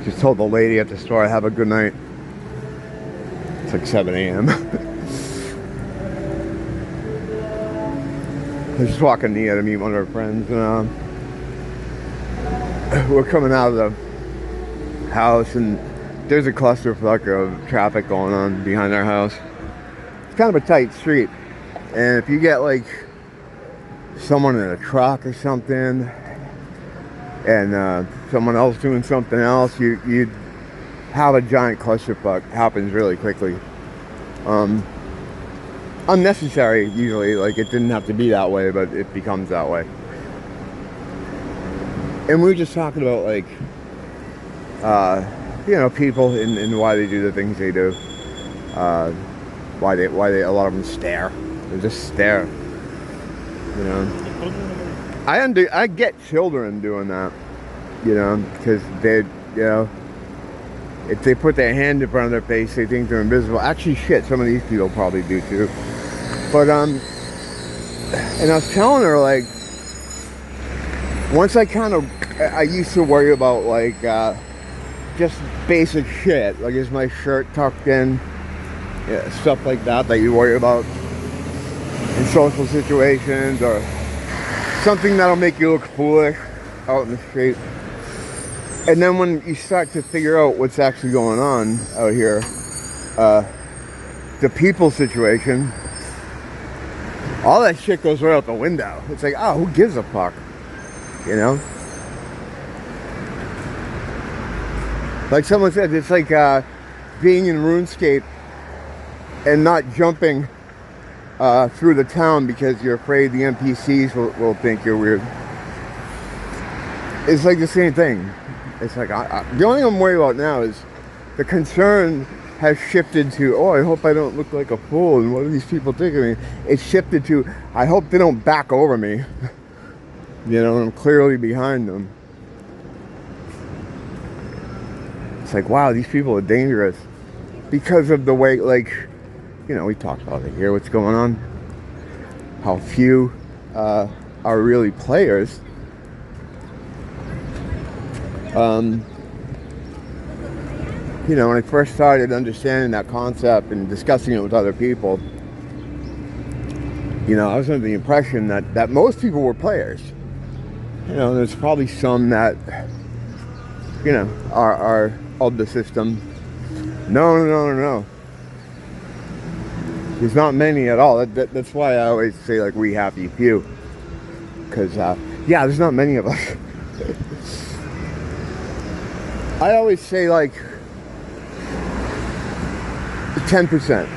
Just told the lady at the store, have a good night. It's like 7 a.m. I was just walking near to meet one of our friends, and we're coming out of the house, and there's a clusterfuck of traffic going on behind our house. It's kind of a tight street, and if you get like someone in a truck or something, and someone else doing something else, you have a giant clusterfuck. Happens really quickly. Unnecessary usually, like it didn't have to be that way, but it becomes that way. And we were just talking about like you know, people and why they do the things they do, why they a lot of them stare. They just stare, you know. I get children doing that, you know, because they, you know, if they put their hand in front of their face, they think they're invisible. Actually, shit, some of these people probably do too. But and I was telling her, like, once I used to worry about like just basic shit, like is my shirt tucked in, yeah, stuff like that you worry about in social situations, or something that'll make you look foolish out in the street. And then when you start to figure out what's actually going on out here, the people situation, all that shit goes right out the window. It's like, oh, who gives a fuck, you know? Like someone said, it's like being in RuneScape and not jumping through the town because you're afraid the NPCs will think you're weird. It's like the same thing. It's like, the only thing I'm worried about now is the concern has shifted to, oh, I hope I don't look like a fool, and what do these people think of me? It's shifted to, I hope they don't back over me. You know, I'm clearly behind them. It's like, wow, these people are dangerous because of the way, like, you know, we talked about it here, what's going on, how few are really players. You know, when I first started understanding that concept and discussing it with other people, you know, I was under the impression that most people were players. You know, there's probably some that, you know, are of the system. No. There's not many at all. That's why I always say, like, we happy few. Because, yeah, there's not many of us. I always say, like, 10%.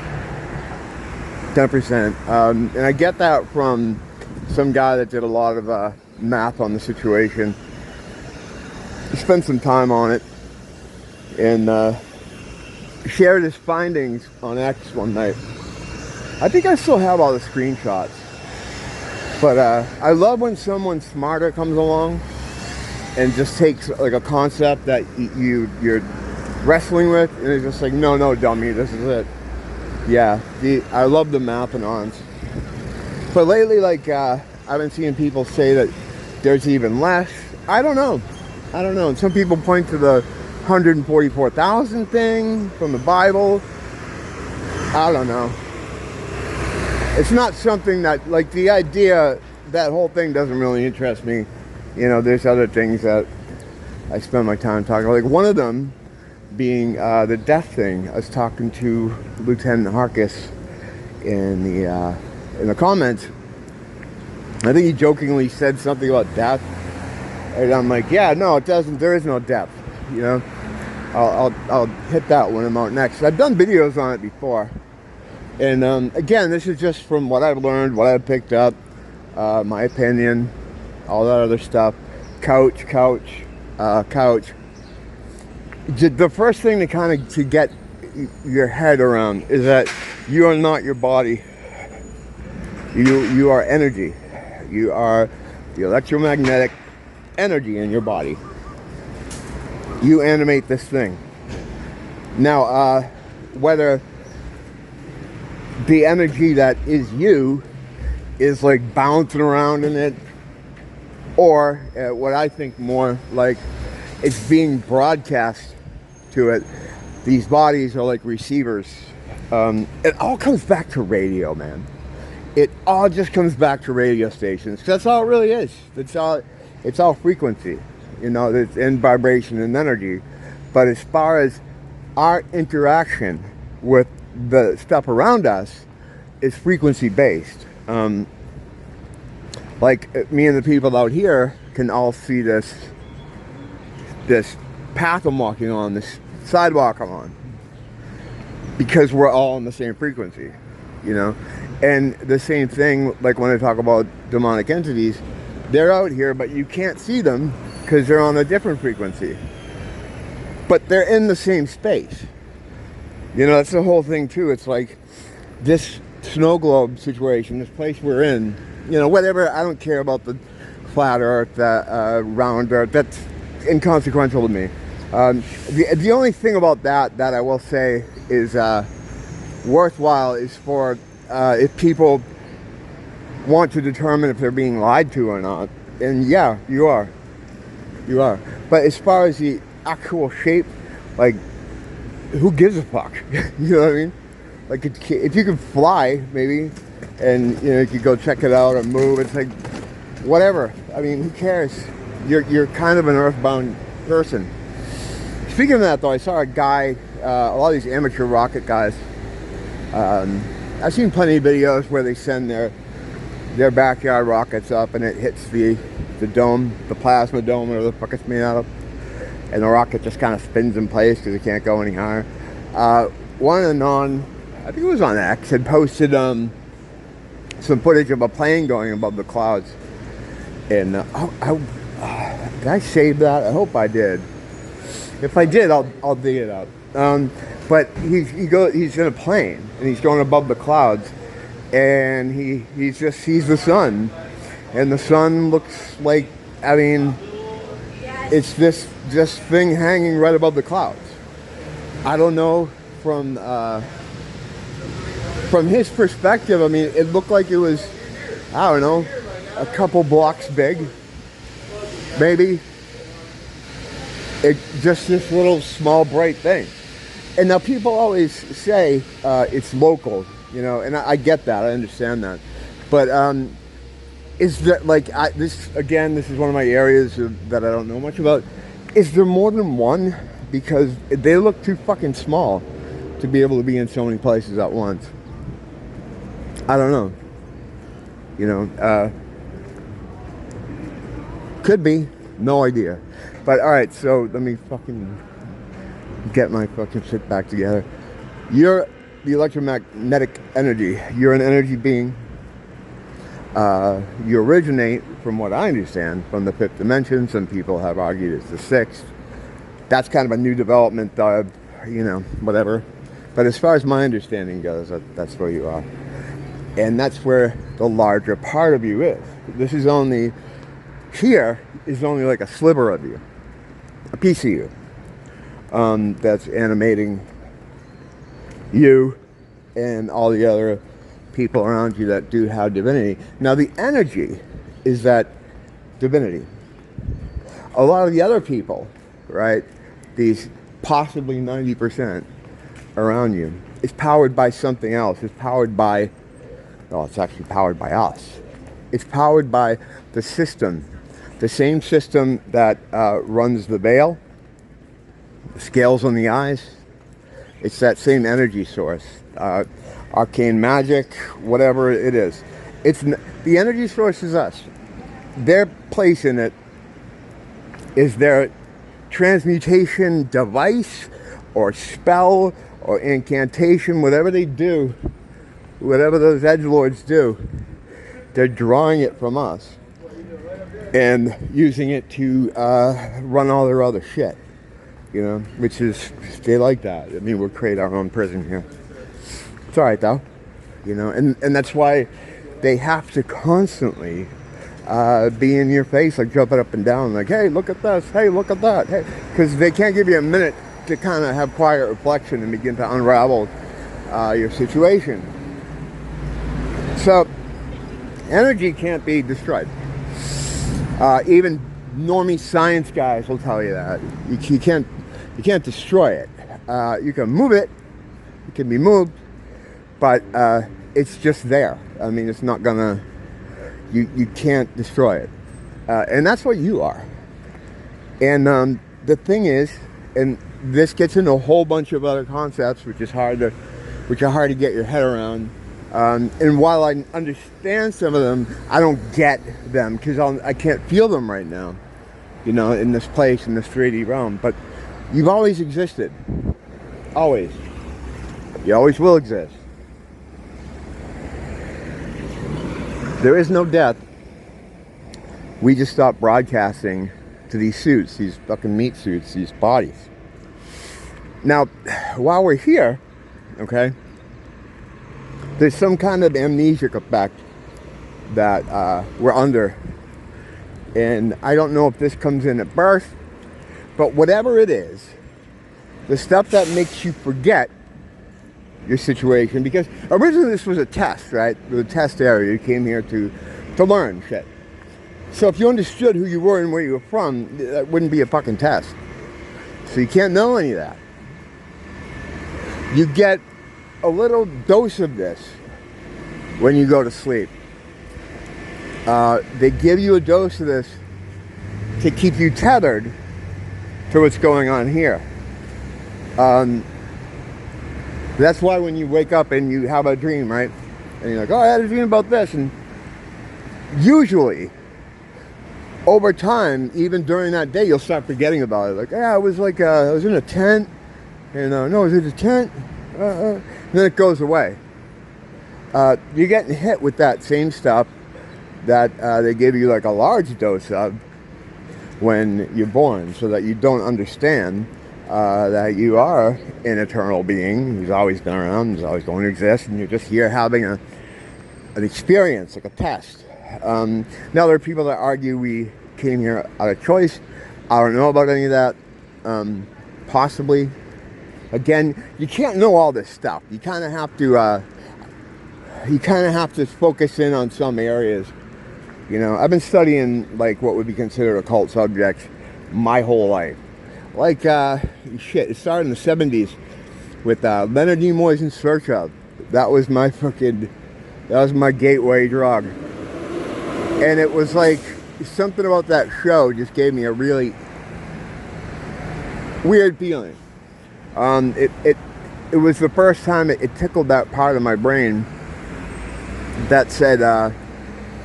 10%. And I get that from some guy that did a lot of math on the situation. He spent some time on it and shared his findings on X one night. I think I still have all the screenshots. But I love when someone smarter comes along and just takes like a concept that you're wrestling with, and it's just like, no, dummy, this is it. Yeah, I love the Mapinons. But lately, like, I've been seeing people say that there's even less. I don't know. And some people point to the 144,000 thing from the Bible. I don't know. It's not something that, like, the idea, that whole thing doesn't really interest me. You know, there's other things that I spend my time talking about. Like, one of them being the death thing. I was talking to Lieutenant Harkis in the comments. I think he jokingly said something about death, and I'm like, yeah, no, it doesn't. There is no death. You know, I'll hit that when I'm out next. I've done videos on it before, and again, this is just from what I've learned, what I've picked up, my opinion, all that other stuff. Couch. The first thing to get your head around is that you are not your body. You are energy. You are the electromagnetic energy in your body. You animate this thing. Now, whether the energy that is you is like bouncing around in it, or what I think more like it's being broadcast to it, these bodies are like receivers. It all comes back to radio, man. It all just comes back to radio stations. That's all it really is. It's all frequency, you know, it's in vibration and energy. But as far as our interaction with the stuff around us is frequency based. Like me and the people out here can all see this path I'm walking on, this sidewalk I'm on, because we're all on the same frequency, you know. And the same thing, like when I talk about demonic entities, they're out here, but you can't see them because they're on a different frequency. But they're in the same space. You know, that's the whole thing too. It's like this snow globe situation, this place we're in, you know, whatever, I don't care about the flat earth, round earth, that's inconsequential to me. The only thing about that I will say is worthwhile is for if people want to determine if they're being lied to or not. And yeah, you are. But as far as the actual shape, like, who gives a fuck? You know what I mean? Like, if you could fly, maybe, and, you know, you could go check it out or move, it's like, whatever. I mean, who cares? You're kind of an earthbound person. Speaking of that, though, I saw a guy, a lot of these amateur rocket guys, I've seen plenty of videos where they send their backyard rockets up and it hits the dome, the plasma dome, whatever the fuck it's made out of, and the rocket just kind of spins in place because it can't go any higher. One of the I think it was on X, had posted some footage of a plane going above the clouds. And did I save that? I hope I did. If I did, I'll dig it up. But he's in a plane and he's going above the clouds, and he just sees the sun, and the sun looks like, I mean, it's this thing hanging right above the clouds. I don't know, from his perspective, I mean, it looked like it was, I don't know, a couple blocks big, maybe. It just this little small bright thing. And now people always say it's local, you know, and I get that, I understand that. But is there, like, this is one of my areas that I don't know much about. Is there more than one? Because they look too fucking small to be able to be in so many places at once. I don't know. You know, could be, no idea. But all right, so let me fucking get my fucking shit back together. You're the electromagnetic energy. You're an energy being. You originate, from what I understand, from the fifth dimension. Some people have argued it's the sixth. That's kind of a new development, you know, whatever. But as far as my understanding goes, that's where you are. And that's where the larger part of you is. This is only, here is only like a sliver of you, a piece of you, that's animating you and all the other people around you that do have divinity. Now the energy is that divinity. A lot of the other people, right, these possibly 90% around you, is powered by something else. It's powered by, well, it's actually powered by us. It's powered by the system, the same system that runs the veil, the scales on the eyes. It's that same energy source, arcane magic, whatever it is. It's the energy source is us. Their place in it is their transmutation device or spell or incantation, whatever they do, whatever those edgelords do, they're drawing it from us and using it to run all their other shit, you know, which is, they like that. I mean, we'll create our own prison here. It's all right, though, you know, and that's why they have to constantly be in your face, like jumping up and down, like, hey, look at this, hey, look at that, hey, because they can't give you a minute to kind of have quiet reflection and begin to unravel your situation. So energy can't be destroyed. Even normie science guys will tell you that you You can't destroy it. You can move it. It can be moved, but it's just there. I mean, it's not gonna. You can't destroy it, and that's what you are. And the thing is, and this gets into a whole bunch of other concepts, which are hard to get your head around. And while I understand some of them, I don't get them because I can't feel them right now, you know, in this place, in this 3D realm. But you've always existed. Always. You always will exist. There is no death. We just stopped broadcasting to these suits, these fucking meat suits, these bodies. Now, while we're here, okay, there's some kind of amnesic effect that we're under. And I don't know if this comes in at birth, but whatever it is, the stuff that makes you forget your situation, because originally this was a test, right? It was a test area. You came here to learn shit. So if you understood who you were and where you were from, that wouldn't be a fucking test. So you can't know any of that. You get a little dose of this when you go to sleep. They give you a dose of this to keep you tethered to what's going on here. That's why when you wake up and you have a dream, right? And you're like, oh, I had a dream about this. And usually, over time, even during that day, you'll start forgetting about it. Like, yeah, I was like, I was in a tent. And no, was it a tent? And then it goes away. You're getting hit with that same stuff that they give you like a large dose of when you're born, so that you don't understand that you are an eternal being who's always been around, who's always going to exist, and you're just here having an experience, like a test. Now there are people that argue we came here out of choice. I don't know about any of that. Possibly. Again, you can't know all this stuff. You kind of have to focus in on some areas. You know, I've been studying like what would be considered occult subjects my whole life. Like shit, it started in the 70s with Leonard Nimoy's In Search Of. That was my gateway drug. And it was like something about that show just gave me a really weird feeling. It was the first time it tickled that part of my brain that said,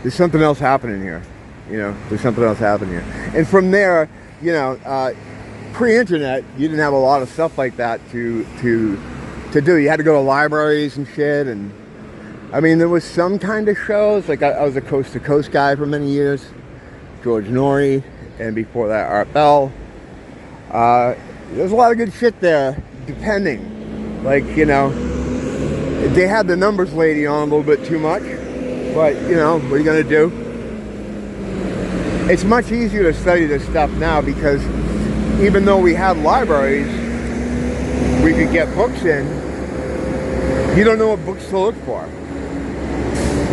there's something else happening here. You know, there's something else happening here. And from there, you know, pre-internet, you didn't have a lot of stuff like that to do. You had to go to libraries and shit. And I mean, there was some kind of shows. Like I was a Coast to Coast guy for many years. George Norrie, and before that, Art Bell. There's a lot of good shit there, depending. Like, you know, they had the numbers lady on a little bit too much, but, you know, what are you going to do? It's much easier to study this stuff now because even though we had libraries, we could get books in, you don't know what books to look for.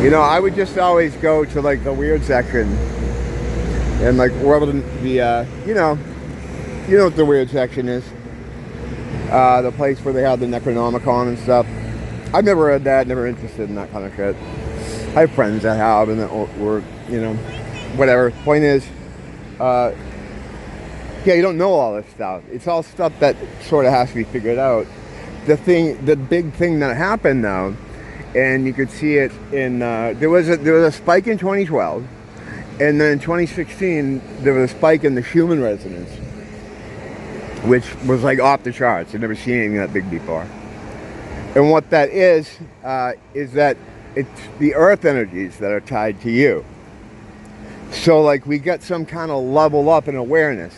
You know, I would just always go to, like, the weird section and, like, wherever you know what the weird section is. The place where they have the Necronomicon and stuff. I've never read that, never interested in that kind of shit. I have friends that have, and that were, you know, whatever. Point is, yeah, you don't know all this stuff. It's all stuff that sort of has to be figured out. The big thing that happened though, and you could see it in, there was a spike in 2012, and then in 2016, there was a spike in the Schumann resonance, which was like off the charts. I've never seen anything that big before. And what that is that it's the earth energies that are tied to you. So like we get some kind of level up in awareness.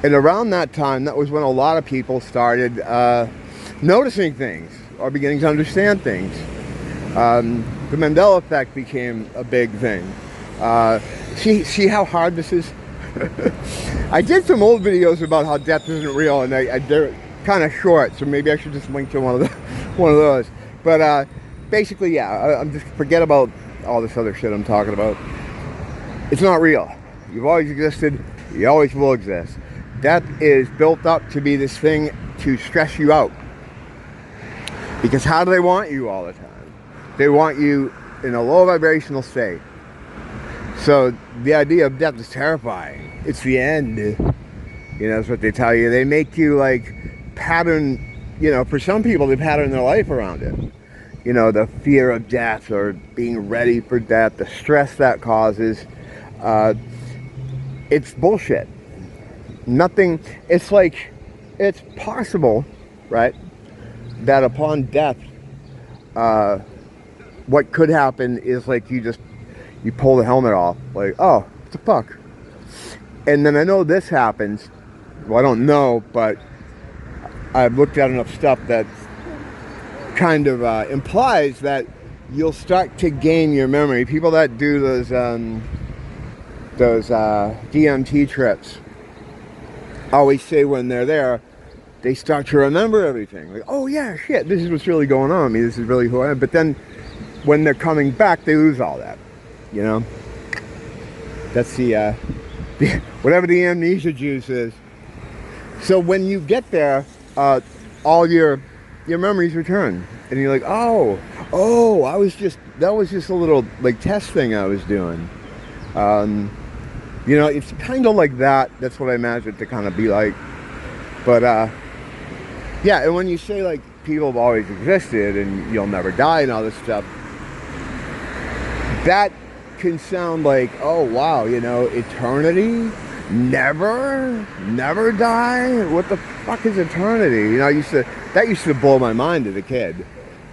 And around that time, that was when a lot of people started noticing things or beginning to understand things. The Mandela effect became a big thing. See how hard this is? I did some old videos about how death isn't real, and they're kind of short, so maybe I should just link to one of those. But basically, yeah, I'm just forget about all this other shit I'm talking about. It's not real. You've always existed. You always will exist. Death is built up to be this thing to stress you out. Because how do they want you all the time? They want you in a low vibrational state. So the idea of death is terrifying. It's the end. You know, that's what they tell you. They make you like pattern, you know, for some people they pattern their life around it. You know, the fear of death or being ready for death, the stress that causes. It's bullshit. Nothing, it's like, it's possible, right, that upon death, what could happen is like you pull the helmet off, like, oh, what the fuck? And then I know this happens, well, I don't know, but I've looked at enough stuff that kind of implies that you'll start to gain your memory. People that do those DMT trips always say when they're there, they start to remember everything. Like, oh yeah, shit, this is what's really going on. I mean, this is really who I am. But then when they're coming back, they lose all that. You know? That's the whatever the amnesia juice is. So when you get there, all your memories return. And you're like, oh, that was just a little like test thing I was doing. You know, it's kind of like that. That's what I imagine it to kind of be like. But yeah, and when you say like people have always existed and you'll never die and all this stuff, that can sound like, oh wow, you know, eternity, never die. What the fuck is eternity? You know, that used to blow my mind as a kid,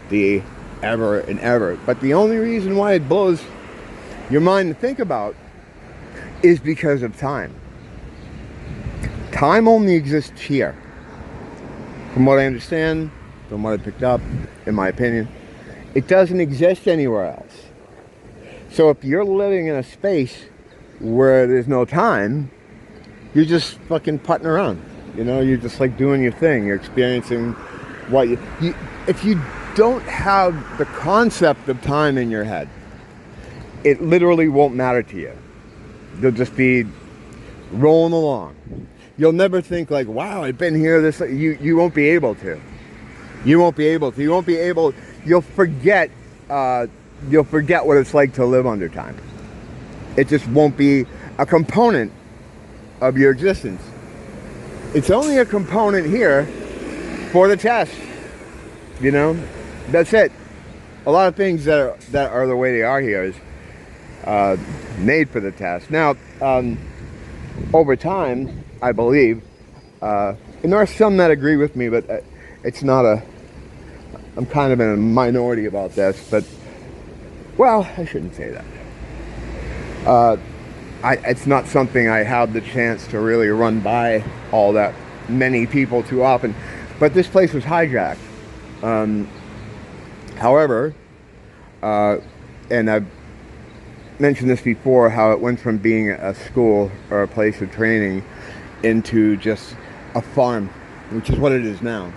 the ever and ever. But the only reason why it blows your mind to think about is because of time. Time only exists here. From what I understand, from what I picked up, in my opinion, it doesn't exist anywhere else. So if you're living in a space where there's no time, you're just fucking putting around. You know, you're just like doing your thing. You're experiencing what you if you don't have the concept of time in your head, it literally won't matter to you. You'll just be rolling along. You'll never think like, wow, I've been here this. You won't be able to. You won't be able to. You won't be able. You'll forget. You'll forget what it's like to live under time. It just won't be a component of your existence. It's only a component here for the test. You know, that's it. A lot of things that are the way they are here is made for the test. Now, over time, I believe, and there are some that agree with me, but it's not I'm kind of in a minority about this, but, well, I shouldn't say that. It's not something I have the chance to really run by all that many people too often, but this place was hijacked. However, and I've mentioned this before, how it went from being a school or a place of training into just a farm, which is what it is now.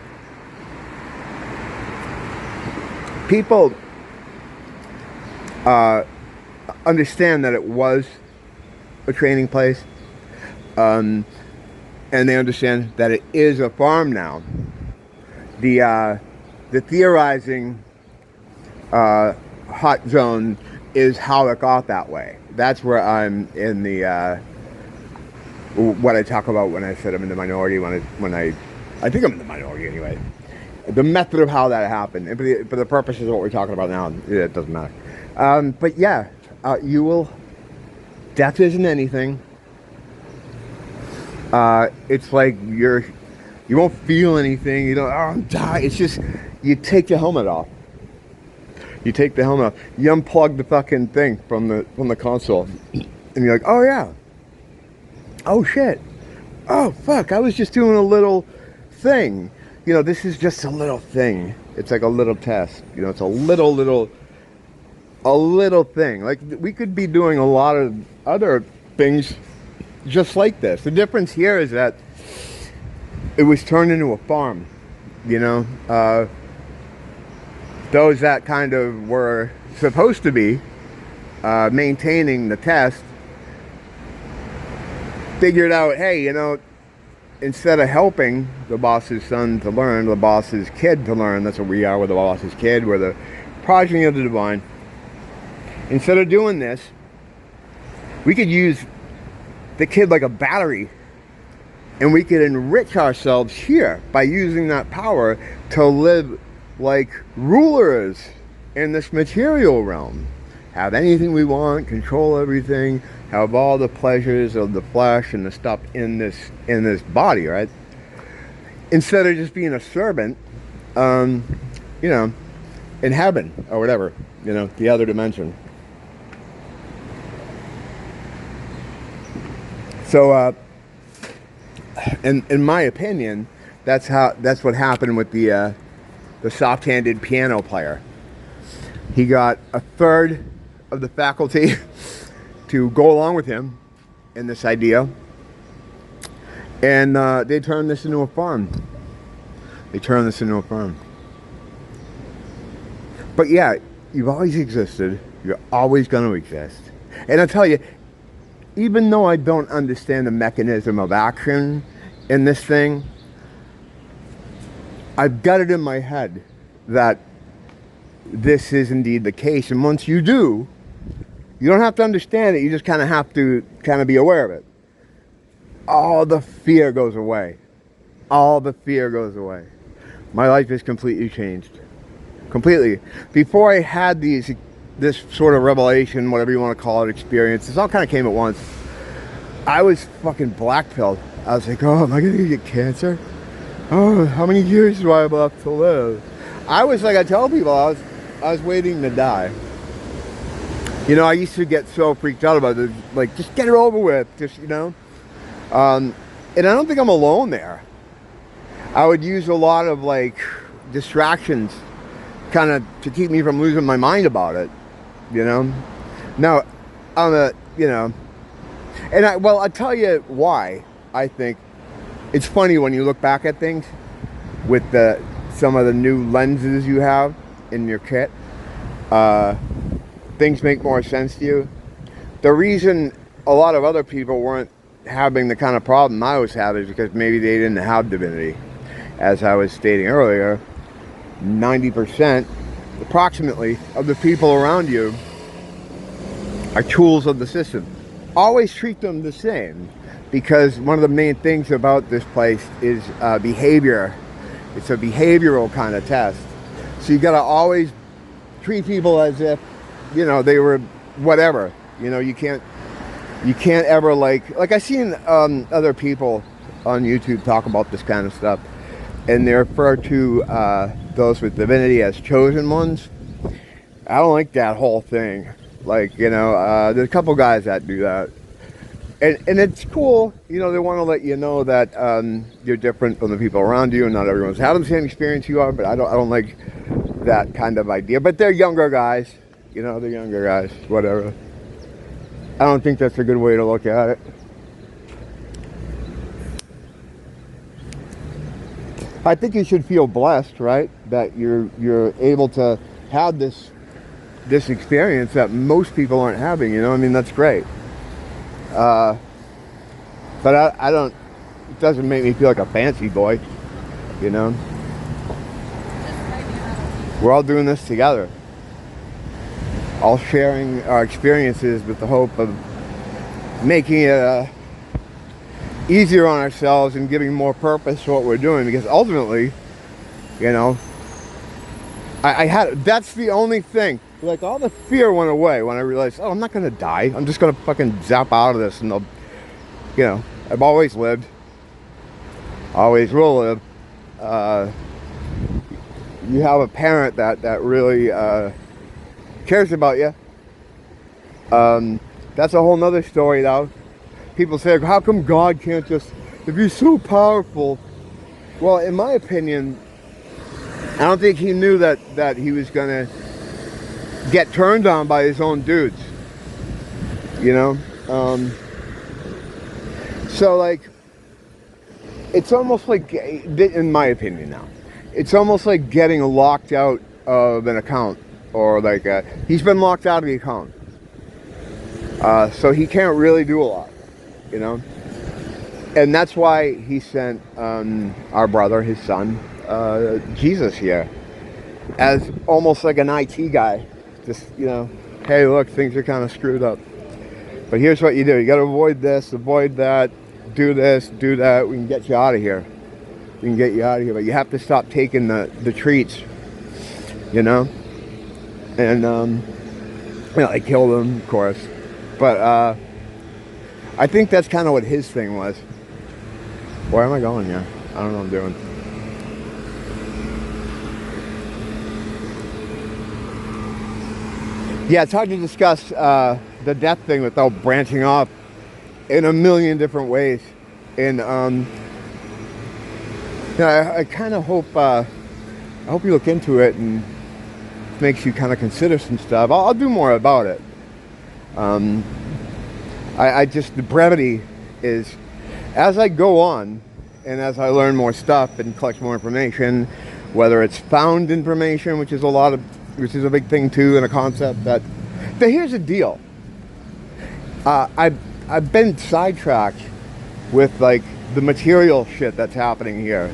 People understand that it was a training place, and they understand that it is a farm now. The theorizing hot zone is how it got that way. That's where I'm in the what I talk about when I said I'm in the minority. When I think I'm in the minority anyway. The method of how that happened, and for the purposes of what we're talking about now, it doesn't matter. But yeah, you will. Death isn't anything. It's like you won't feel anything. You don't. Oh, I'm dying. It's just you take the helmet off. You take the helmet off. You unplug the fucking thing from the console, and you're like, oh yeah. Oh shit. Oh fuck. I was just doing a little thing. You know, this is just a little thing. It's like a little test. You know, it's a little thing. Like, we could be doing a lot of other things just like this. The difference here is that it was turned into a farm, you know. Those that kind of were supposed to be maintaining the test figured out, hey, you know, instead of helping the boss's son to learn, the boss's kid to learn, that's what we are, we're the boss's kid, we're the progeny of the divine. Instead of doing this, we could use the kid like a battery, and we could enrich ourselves here by using that power to live like rulers in this material realm. Have anything we want, control everything, have all the pleasures of the flesh and the stuff in this body, right? Instead of just being a servant, you know, in heaven or whatever, you know, the other dimension. So, in my opinion, that's what happened with the soft-handed piano player. He got a third of the faculty to go along with him in this idea, and they turned this into a farm. But yeah, you've always existed. You're always going to exist. And I tell you, even though I don't understand the mechanism of action in this thing, I've got it in my head that this is indeed the case. And once you do, you don't have to understand it. You just kind of have to be aware of it. All the fear goes away. All the fear goes away. My life is completely changed. Completely. Before I had this sort of revelation, whatever you want to call it, experience, this all kind of came at once. I was fucking black-pilled. I was like, oh, am I going to get cancer? Oh, how many years do I have left to live? I was like, I tell people, I was waiting to die. You know, I used to get so freaked out about it, like, just get it over with, just, you know. And I don't think I'm alone there. I would use a lot of, like, distractions kind of to keep me from losing my mind about it, you know. Now, you know, and I'll tell you why. I think it's funny when you look back at things with some of the new lenses you have in your kit. Things make more sense to you. The reason a lot of other people weren't having the kind of problem I was having is because maybe they didn't have divinity. As I was stating earlier, 90% approximately of the people around you are tools of the system. Always treat them the same, because one of the main things about this place is behavior. It's a behavioral kind of test. So you got to always treat people as if, you know, they were whatever. You know, you can't ever like I seen other people on YouTube talk about this kind of stuff, and they refer to those with divinity as chosen ones. I don't like that whole thing. Like, you know, there's a couple guys that do that, and it's cool. You know, they want to let you know that you're different from the people around you, and not everyone's having the same experience you are. But I don't like that kind of idea. But they're younger guys. You know, they're younger guys. Whatever. I don't think that's a good way to look at it. I think you should feel blessed, right? That you're able to have this experience that most people aren't having, you know? I mean, that's great. But I don't, it doesn't make me feel like a fancy boy, you know? We're all doing this together. All sharing our experiences with the hope of making it easier on ourselves and giving more purpose to what we're doing, because ultimately, you know, that's the only thing. Like, all the fear went away when I realized, oh, I'm not gonna die. I'm just gonna fucking zap out of this, and you know, I've always lived, always will live. You have a parent that really cares about you. That's a whole nother story, though. People say, how come God can't just, if he's so powerful? Well, in my opinion, I don't think he knew that he was gonna get turned on by his own dudes, you know. So, like, it's almost like, in my opinion now, it's almost like getting locked out of an account, or like he's been locked out of the account, so he can't really do a lot, you know. And that's why he sent our brother, his son, Jesus here, as almost like an IT guy. Just, you know, hey, look, things are kind of screwed up. But here's what you do. You got to avoid this, avoid that, do this, do that. We can get you out of here. We can get you out of here. But you have to stop taking the treats, you know? And, you know, they killed him, of course. But I think that's kind of what his thing was. Where am I going here? I don't know what I'm doing. Yeah, it's hard to discuss the death thing without branching off in a million different ways. And you know, I kind of hope I hope you look into it and it makes you kind of consider some stuff. I'll do more about it. I just, the brevity is, as I go on and as I learn more stuff and collect more information, whether it's found information, which is a big thing too, and a concept that, but here's the deal. I've been sidetracked with like the material shit that's happening here.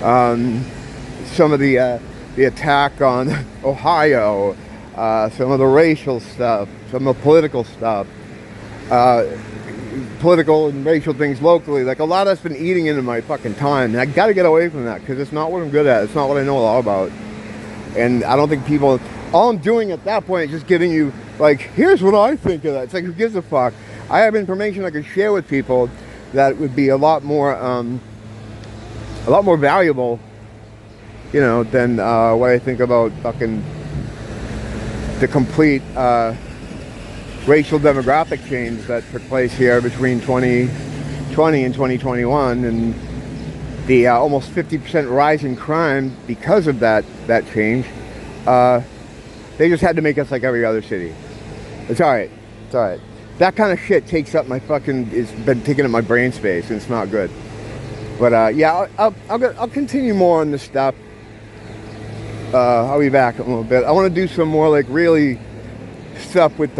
Some of the attack on Ohio, some of the racial stuff, some of the political stuff, political and racial things locally. Like, a lot of that's been eating into my fucking time, and I got to get away from that because it's not what I'm good at. It's not what I know all about. And I don't think people, all I'm doing at that point is just giving you, like, here's what I think of that. It's like, who gives a fuck? I have information I could share with people that would be a lot more valuable, you know, than what I think about fucking the complete racial demographic change that took place here between 2020 and 2021, and the almost 50% rise in crime because of that change. They just had to make us like every other city. It's all right. It's all right. That kind of shit takes up my fucking, it's been taking up my brain space, and it's not good. But yeah, I'll continue more on this stuff. I'll be back in a little bit. I want to do some more like really stuff with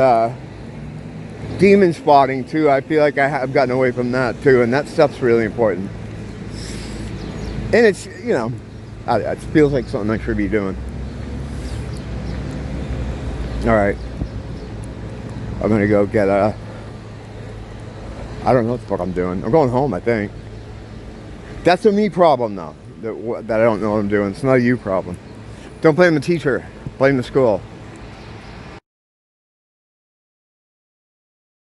demon spotting too. I feel like I've gotten away from that too, and that stuff's really important. And it's, you know, it feels like something I should be doing. All right, I'm gonna go get I don't know what the fuck I'm doing. I'm going home, I think. That's a me problem though, that I don't know what I'm doing. It's not a you problem. Don't blame the teacher, blame the school.